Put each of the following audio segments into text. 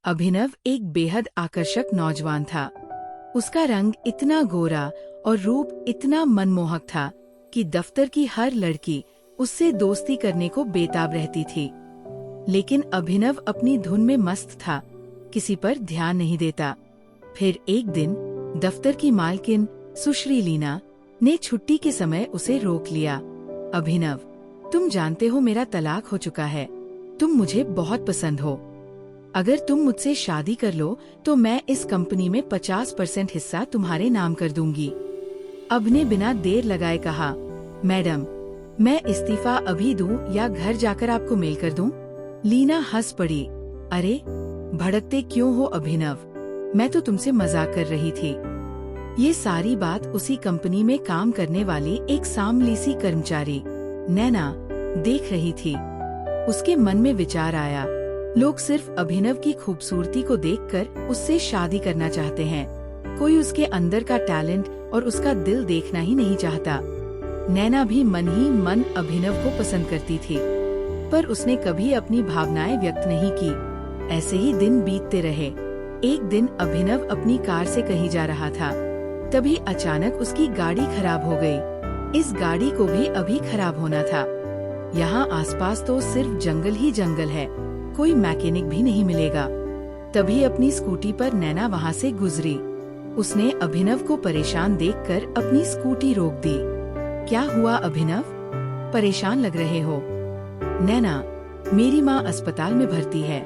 अभिनव एक बेहद आकर्षक नौजवान था। उसका रंग इतना गोरा और रूप इतना मनमोहक था कि दफ्तर की हर लड़की उससे दोस्ती करने को बेताब रहती थी। लेकिन अभिनव अपनी धुन में मस्त था, किसी पर ध्यान नहीं देता। फिर एक दिन दफ्तर की मालकिन सुश्री लीना ने छुट्टी के समय उसे रोक लिया। अभिनव, तुम जानते हो मेरा तलाक हो चुका है। तुम मुझे बहुत पसंद हो। अगर तुम मुझसे शादी कर लो तो मैं इस कंपनी में 50% हिस्सा तुम्हारे नाम कर दूंगी। अब ने बिना देर लगाए कहा, मैडम, मैं इस्तीफा अभी दूं या घर जाकर आपको मेल कर दूं? लीना हंस पड़ी। अरे, भड़कते क्यों हो अभिनव? मैं तो तुमसे मजाक कर रही थी। ये सारी बात उसी कंपनी में काम करने वाली एक सांवली सी कर्मचारी नैना देख रही थी। उसके मन में विचार आया, लोग सिर्फ अभिनव की खूबसूरती को देखकर उससे शादी करना चाहते हैं। कोई उसके अंदर का टैलेंट और उसका दिल देखना ही नहीं चाहता। नैना भी मन ही मन अभिनव को पसंद करती थी, पर उसने कभी अपनी भावनाएं व्यक्त नहीं की। ऐसे ही दिन बीतते रहे। एक दिन अभिनव अपनी कार से कहीं जा रहा था, तभी अचानक उसकी गाड़ी खराब हो गई। इस गाड़ी को भी अभी खराब होना था। यहाँ आसपास तो सिर्फ जंगल ही जंगल है, कोई मैकेनिक भी नहीं मिलेगा। तभी अपनी स्कूटी पर नैना वहाँ से गुजरी। उसने अभिनव को परेशान देखकर अपनी स्कूटी रोक दी। क्या हुआ अभिनव? परेशान लग रहे हो? नैना, मेरी माँ अस्पताल में भर्ती है,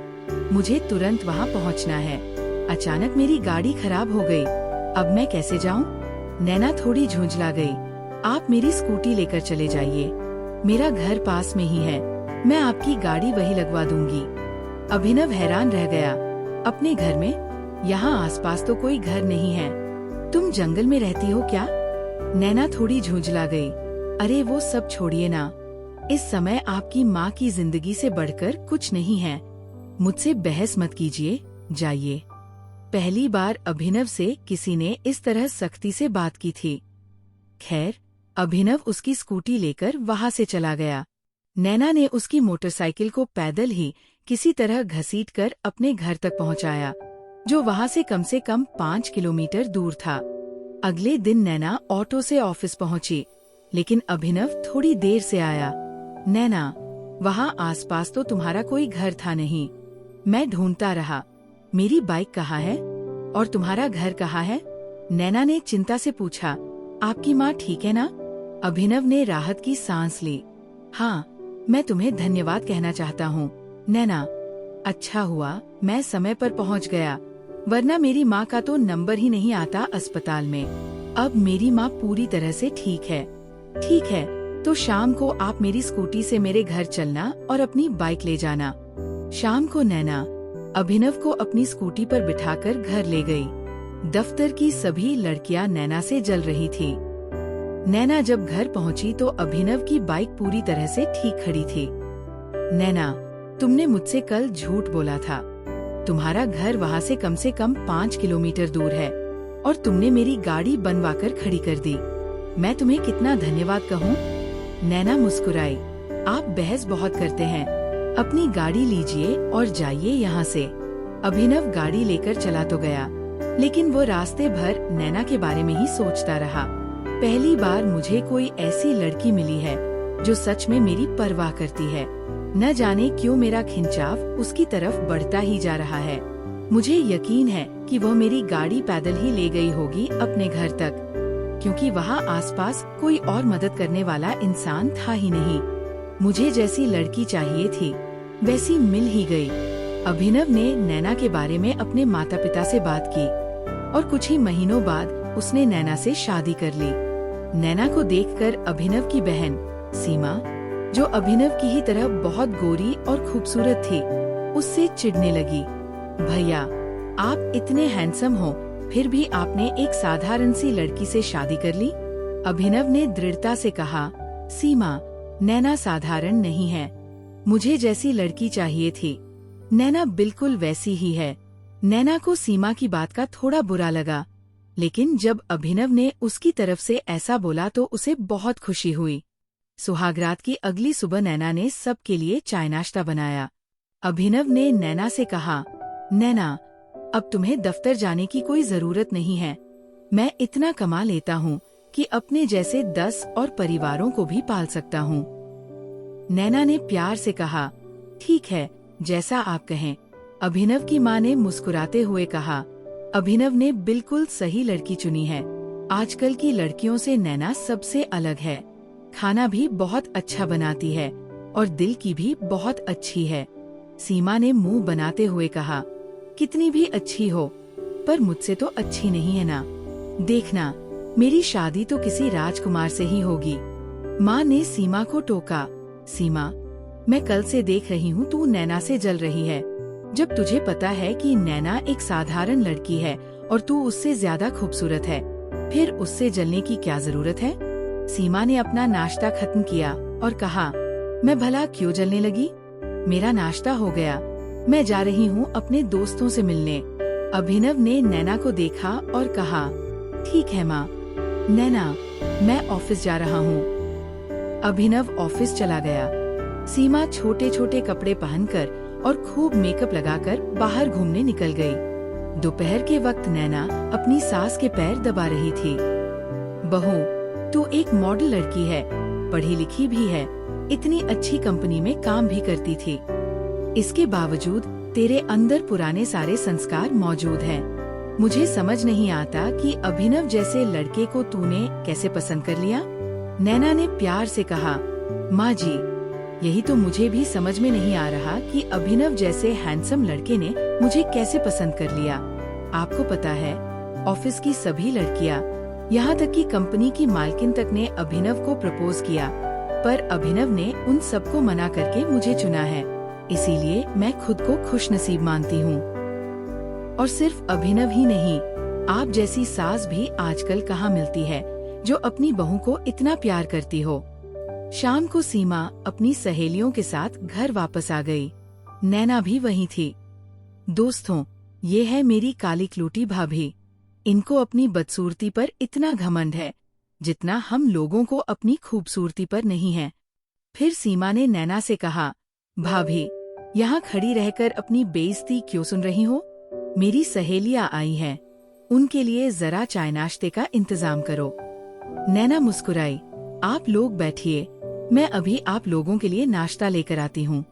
मुझे तुरंत वहाँ पहुँचना है। अचानक मेरी गाड़ी खराब हो गई, अब मैं कैसे जाऊँ? नैना थोड़ी झुंझला गई। आप मेरी स्कूटी लेकर चले जाइए, मेरा घर पास में ही है, मैं आपकी गाड़ी वही लगवा दूंगी। अभिनव हैरान रह गया। अपने घर में? यहाँ आसपास तो कोई घर नहीं है। तुम जंगल में रहती हो क्या? नैना थोड़ी झुंझला गई। अरे वो सब छोड़िए ना, इस समय आपकी माँ की जिंदगी से बढ़कर कुछ नहीं है। मुझसे बहस मत कीजिए, जाइए। पहली बार अभिनव से किसी ने इस तरह सख्ती से बात की थी। खैर, अभिनव उसकी स्कूटी लेकर वहाँ से चला गया। नैना ने उसकी मोटरसाइकिल को पैदल ही किसी तरह घसीटकर अपने घर तक पहुँचाया, जो वहाँ से कम 5 किलोमीटर दूर था। अगले दिन नैना ऑटो से ऑफिस पहुँची, लेकिन अभिनव थोड़ी देर से आया। नैना, वहाँ आसपास तो तुम्हारा कोई घर था नहीं। मैं ढूंढता रहा। मेरी बाइक कहाँ है और तुम्हारा घर कहाँ है? नैना ने चिंता से पूछा। आपकी माँ ठीक है ना? अभिनव ने राहत की सांस ली। हाँ, मैं तुम्हें धन्यवाद कहना चाहता हूँ नैना। अच्छा हुआ मैं समय पर पहुँच गया, वरना मेरी माँ का तो नंबर ही नहीं आता अस्पताल में। अब मेरी माँ पूरी तरह से ठीक है। ठीक है, तो शाम को आप मेरी स्कूटी से मेरे घर चलना और अपनी बाइक ले जाना। शाम को नैना अभिनव को अपनी स्कूटी पर बिठाकर घर ले गई। दफ्तर की सभी लड़कियां नैना से जल रही थी। नैना जब घर पहुंची तो अभिनव की बाइक पूरी तरह से ठीक खड़ी थी। नैना, तुमने मुझसे कल झूठ बोला था। तुम्हारा घर वहाँ से कम 5 किलोमीटर दूर है और तुमने मेरी गाड़ी बनवाकर खड़ी कर दी। मैं तुम्हें कितना धन्यवाद कहूँ? नैना मुस्कुराई। आप बहस बहुत करते हैं, अपनी गाड़ी लीजिए और जाइए यहाँ से। अभिनव गाड़ी लेकर चला तो गया, लेकिन वो रास्ते भर नैना के बारे में ही सोचता रहा। पहली बार मुझे कोई ऐसी लड़की मिली है जो सच में मेरी परवाह करती है। न जाने क्यों मेरा खिंचाव उसकी तरफ बढ़ता ही जा रहा है। मुझे यकीन है कि वह मेरी गाड़ी पैदल ही ले गई होगी अपने घर तक, क्योंकि वहाँ आसपास कोई और मदद करने वाला इंसान था ही नहीं। मुझे जैसी लड़की चाहिए थी वैसी मिल ही गई। अभिनव ने नैना के बारे में अपने माता पिता से बात की और कुछ ही महीनों बाद उसने नैना से शादी कर ली। नैना को देखकर अभिनव की बहन सीमा, जो अभिनव की ही तरह बहुत गोरी और खूबसूरत थी, उससे चिढ़ने लगी। भैया, आप इतने हैंडसम हो, फिर भी आपने एक साधारण सी लड़की से शादी कर ली? अभिनव ने दृढ़ता से कहा। सीमा, नैना साधारण नहीं है, मुझे जैसी लड़की चाहिए थी। नैना बिल्कुल वैसी ही है। नैना को सीमा की बात का थोड़ा बुरा लगा, लेकिन जब अभिनव ने उसकी तरफ से ऐसा बोला तो उसे बहुत खुशी हुई। सुहागरात की अगली सुबह नैना ने सबके लिए चाय नाश्ता बनाया। अभिनव ने नैना से कहा, नैना, अब तुम्हें दफ्तर जाने की कोई जरूरत नहीं है। मैं इतना कमा लेता हूँ कि अपने जैसे 10 और परिवारों को भी पाल सकता हूँ। नैना ने प्यार से कहा, ठीक है, जैसा आप कहें। अभिनव की माँ ने मुस्कुराते हुए कहा, अभिनव ने बिल्कुल सही लड़की चुनी है। आजकल की लड़कियों से नैना सबसे अलग है। खाना भी बहुत अच्छा बनाती है और दिल की भी बहुत अच्छी है। सीमा ने मुंह बनाते हुए कहा, कितनी भी अच्छी हो, पर मुझसे तो अच्छी नहीं है ना। देखना, मेरी शादी तो किसी राजकुमार से ही होगी। माँ ने सीमा को टोका। सीमा, मैं कल से देख रही हूँ तू नैना से जल रही है। जब तुझे पता है कि नैना एक साधारण लड़की है और तू उससे ज्यादा खूबसूरत है, फिर उससे जलने की क्या जरूरत है? सीमा ने अपना नाश्ता खत्म किया और कहा, मैं भला क्यों जलने लगी? मेरा नाश्ता हो गया, मैं जा रही हूँ अपने दोस्तों से मिलने। अभिनव ने नैना को देखा और कहा, ठीक है माँ। नैना, मैं ऑफिस जा रहा हूँ। अभिनव ऑफिस चला गया। सीमा छोटे छोटे कपड़े पहनकर और खूब मेकअप लगाकर बाहर घूमने निकल गई। दोपहर के वक्त नैना अपनी सास के पैर दबा रही थी। बहू, तू एक मॉडल लड़की है, पढ़ी लिखी भी है, इतनी अच्छी कंपनी में काम भी करती थी। इसके बावजूद तेरे अंदर पुराने सारे संस्कार मौजूद हैं। मुझे समझ नहीं आता कि अभिनव जैसे लड़के को तूने कैसे पसंद कर लिया। नैना ने प्यार से कहा, माँ जी, यही तो मुझे भी समझ में नहीं आ रहा कि अभिनव जैसे हैंडसम लड़के ने मुझे कैसे पसंद कर लिया। आपको पता है, ऑफिस की सभी लड़कियां, यहाँ तक कि कंपनी की मालकिन तक ने अभिनव को प्रपोज किया, पर अभिनव ने उन सबको मना करके मुझे चुना है। इसीलिए मैं खुद को खुशनसीब मानती हूँ। और सिर्फ अभिनव ही नहीं, आप जैसी सास भी आजकल कहाँ मिलती है जो अपनी बहू को इतना प्यार करती हो। शाम को सीमा अपनी सहेलियों के साथ घर वापस आ गई। नैना भी वहीं थी। दोस्तों, ये है मेरी काली क्लूटी भाभी। इनको अपनी बदसूरती पर इतना घमंड है जितना हम लोगों को अपनी खूबसूरती पर नहीं है। फिर सीमा ने नैना से कहा, भाभी, यहाँ खड़ी रहकर अपनी बेइज्जती क्यों सुन रही हो? मेरी सहेलियाँ आई हैं, उनके लिए जरा चाय नाश्ते का इंतजाम करो। नैना मुस्कुराई, आप लोग बैठिए, मैं अभी आप लोगों के लिए नाश्ता लेकर आती हूँ।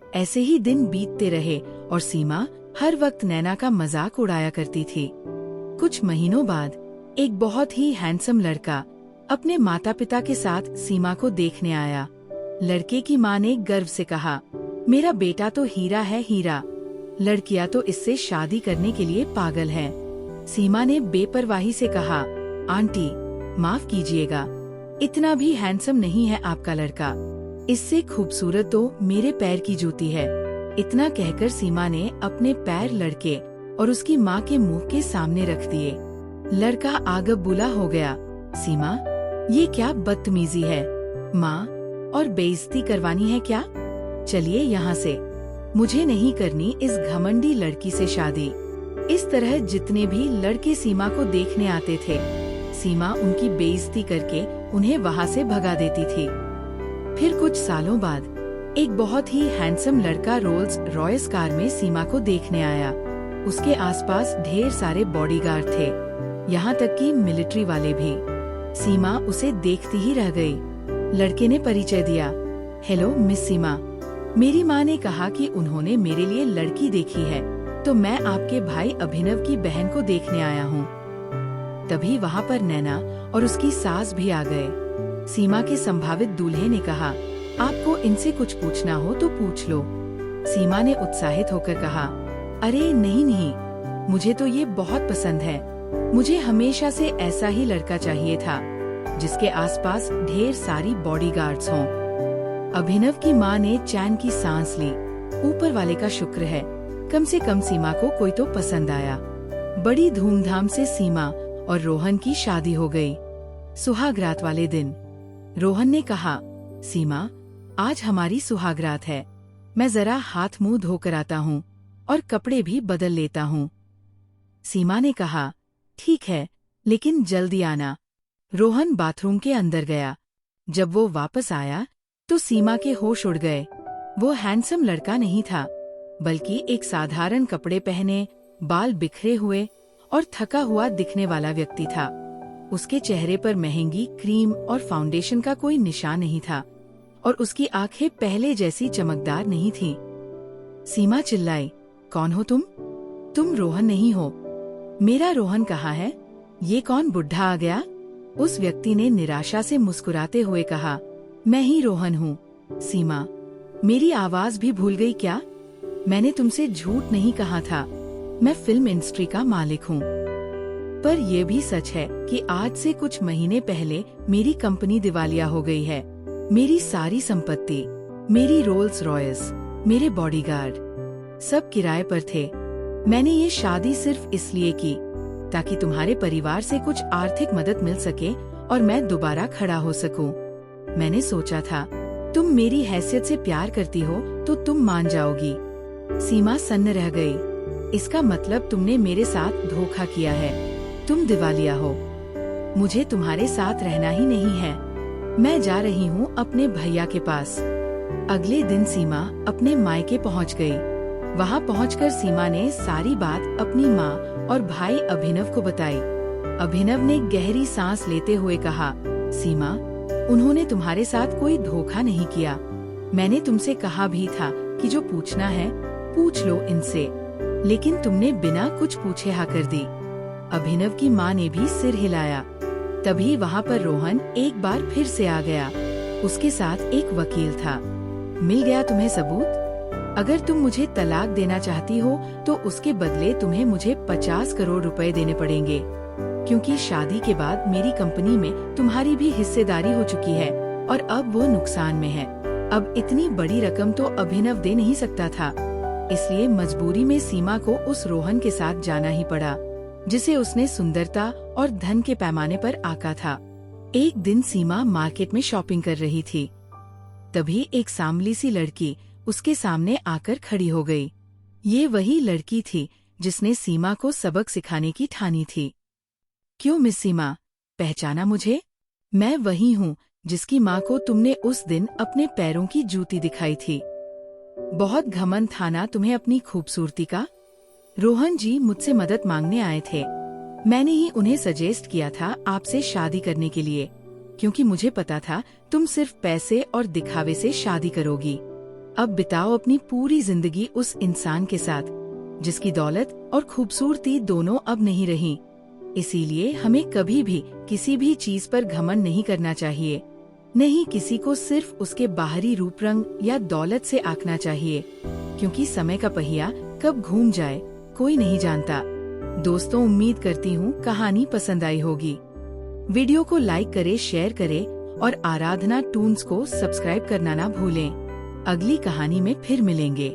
ऐसे ही दिन बीतते रहे और सीमा हर वक्त नैना का मजाक उड़ाया करती थी। कुछ महीनों बाद एक बहुत ही हैंडसम लड़का अपने माता पिता के साथ सीमा को देखने आया। लड़के की माँ ने गर्व से कहा, मेरा बेटा तो हीरा है, हीरा। लड़कियां तो इससे शादी करने के लिए पागल हैं। सीमा ने बेपरवाही से कहा, आंटी, माफ कीजिएगा, इतना भी हैंडसम नहीं है आपका लड़का। इससे खूबसूरत तो मेरे पैर की जूती है। इतना कहकर सीमा ने अपने पैर लड़के और उसकी माँ के मुंह के सामने रख दिए। लड़का आगब बुला हो गया, सीमा, ये क्या बदतमीजी है? माँ, और बेइज्जती करवानी है क्या? चलिए यहाँ से, मुझे नहीं करनी इस घमंडी लड़की से शादी। इस तरह जितने भी लड़के सीमा को देखने आते थे, सीमा उनकी बेइज्जती करके उन्हें वहाँ से भगा देती थी। फिर कुछ सालों बाद एक बहुत ही हैंडसम लड़का रोल्स रॉयस कार में सीमा को देखने आया। उसके आसपास ढेर सारे बॉडीगार्ड थे, यहाँ तक कि मिलिट्री वाले भी। सीमा उसे देखती ही रह गई। लड़के ने परिचय दिया, हेलो मिस सीमा, मेरी माँ ने कहा कि उन्होंने मेरे लिए लड़की देखी है, तो मैं आपके भाई अभिनव की बहन को देखने आया हूँ। तभी वहाँ पर नैना और उसकी सास भी आ गए। सीमा के संभावित दूल्हे ने कहा, आपको इनसे कुछ पूछना हो तो पूछ लो। सीमा ने उत्साहित होकर कहा, अरे नहीं नहीं, मुझे तो ये बहुत पसंद है। मुझे हमेशा से ऐसा ही लड़का चाहिए था, जिसके आसपास ढेर सारी बॉडीगार्ड्स हों। अभिनव की माँ ने चैन की सांस ली। ऊपर वाले का शुक्र है, कम से कम सीमा को कोई तो पसंद आया। बड़ी धूमधाम से सीमा और रोहन की शादी हो गई। सुहागरात वाले दिन रोहन ने कहा, सीमा, आज हमारी सुहागरात है, मैं जरा हाथ मुंह धोकर आता हूँ और कपड़े भी बदल लेता हूँ। सीमा ने कहा, ठीक है, लेकिन जल्दी आना। रोहन बाथरूम के अंदर गया। जब वो वापस आया तो सीमा के होश उड़ गए। वो हैंडसम लड़का नहीं था, बल्कि एक साधारण कपड़े पहने, बाल बिखरे हुए और थका हुआ दिखने वाला व्यक्ति था। उसके चेहरे पर महंगी क्रीम और फाउंडेशन का कोई निशान नहीं था और उसकी आंखें पहले जैसी चमकदार नहीं थीं। सीमा चिल्लाई, कौन हो तुम? तुम रोहन नहीं हो। मेरा रोहन कहाँ है? ये कौन बुढ़ा आ गया? उस व्यक्ति ने निराशा से मुस्कुराते हुए कहा, मैं ही रोहन हूँ। सीमा, मेरी आवाज भी भूल गई क्या? मैंने तुमसे झूठ नहीं कहा था। मैं फिल्म इंडस्ट्री का मालिक हूँ। पर यह भी सच है कि आज से कुछ महीने पहले मेरी कंपनी दिवालिया हो गई है। मेरी सारी संपत्ति, मेरी रोल्स रॉयस, मेरे बॉडीगार्ड सब किराए पर थे। मैंने ये शादी सिर्फ इसलिए की ताकि तुम्हारे परिवार से कुछ आर्थिक मदद मिल सके और मैं दोबारा खड़ा हो सकूं। मैंने सोचा था तुम मेरी हैसियत से प्यार करती हो तो तुम मान जाओगी। सीमा सन्न रह गई। इसका मतलब तुमने मेरे साथ धोखा किया है। तुम दिवालिया हो। मुझे तुम्हारे साथ रहना ही नहीं है। मैं जा रही हूँ अपने भैया के पास। अगले दिन सीमा अपने मायके पहुँच गई। वहाँ पहुँचकर सीमा ने सारी बात अपनी माँ और भाई अभिनव को बताई। अभिनव ने गहरी सांस लेते हुए कहा, सीमा, उन्होंने तुम्हारे साथ कोई धोखा नहीं किया। मैंने तुमसे कहा भी था कि जो पूछना है पूछ लो इनसे, लेकिन तुमने बिना कुछ पूछे हाँ कर दी। अभिनव की माँ ने भी सिर हिलाया। तभी वहाँ पर रोहन एक बार फिर से आ गया। उसके साथ एक वकील था। मिल गया तुम्हें सबूत? अगर तुम मुझे तलाक देना चाहती हो तो उसके बदले तुम्हें मुझे 50 करोड़ रुपए देने पड़ेंगे, क्योंकि शादी के बाद मेरी कंपनी में तुम्हारी भी हिस्सेदारी हो चुकी है और अब वो नुकसान में है। अब इतनी बड़ी रकम तो अभिनव दे नहीं सकता था, इसलिए मजबूरी में सीमा को उस रोहन के साथ जाना ही पड़ा, जिसे उसने सुंदरता और धन के पैमाने पर आका था। एक दिन सीमा मार्केट में शॉपिंग कर रही थी। तभी एक सांवली सी लड़की उसके सामने आकर खड़ी हो गई। ये वही लड़की थी जिसने सीमा को सबक सिखाने की ठानी थी। क्यों मिस सीमा, पहचाना मुझे? मैं वही हूँ जिसकी माँ को तुमने उस दिन अपने पैरों की जूती दिखाई थी। बहुत घमंड था ना तुम्हें अपनी खूबसूरती का? रोहन जी मुझसे मदद मांगने आए थे। मैंने ही उन्हें सजेस्ट किया था आपसे शादी करने के लिए, क्योंकि मुझे पता था तुम सिर्फ पैसे और दिखावे से शादी करोगी। अब बिताओ अपनी पूरी जिंदगी उस इंसान के साथ जिसकी दौलत और खूबसूरती दोनों अब नहीं रही। इसीलिए हमें कभी भी किसी भी चीज पर घमंड नहीं करना चाहिए। नहीं किसी को सिर्फ उसके बाहरी रूप रंग या दौलत से आंकना चाहिए, क्योंकि समय का पहिया कब घूम जाए कोई नहीं जानता। दोस्तों, उम्मीद करती हूँ कहानी पसंद आई होगी। वीडियो को लाइक करें, शेयर करें और आराधना टून्स को सब्सक्राइब करना ना भूलें। अगली कहानी में फिर मिलेंगे,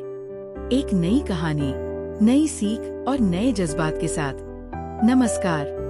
एक नई कहानी, नई सीख और नए जज्बात के साथ। नमस्कार।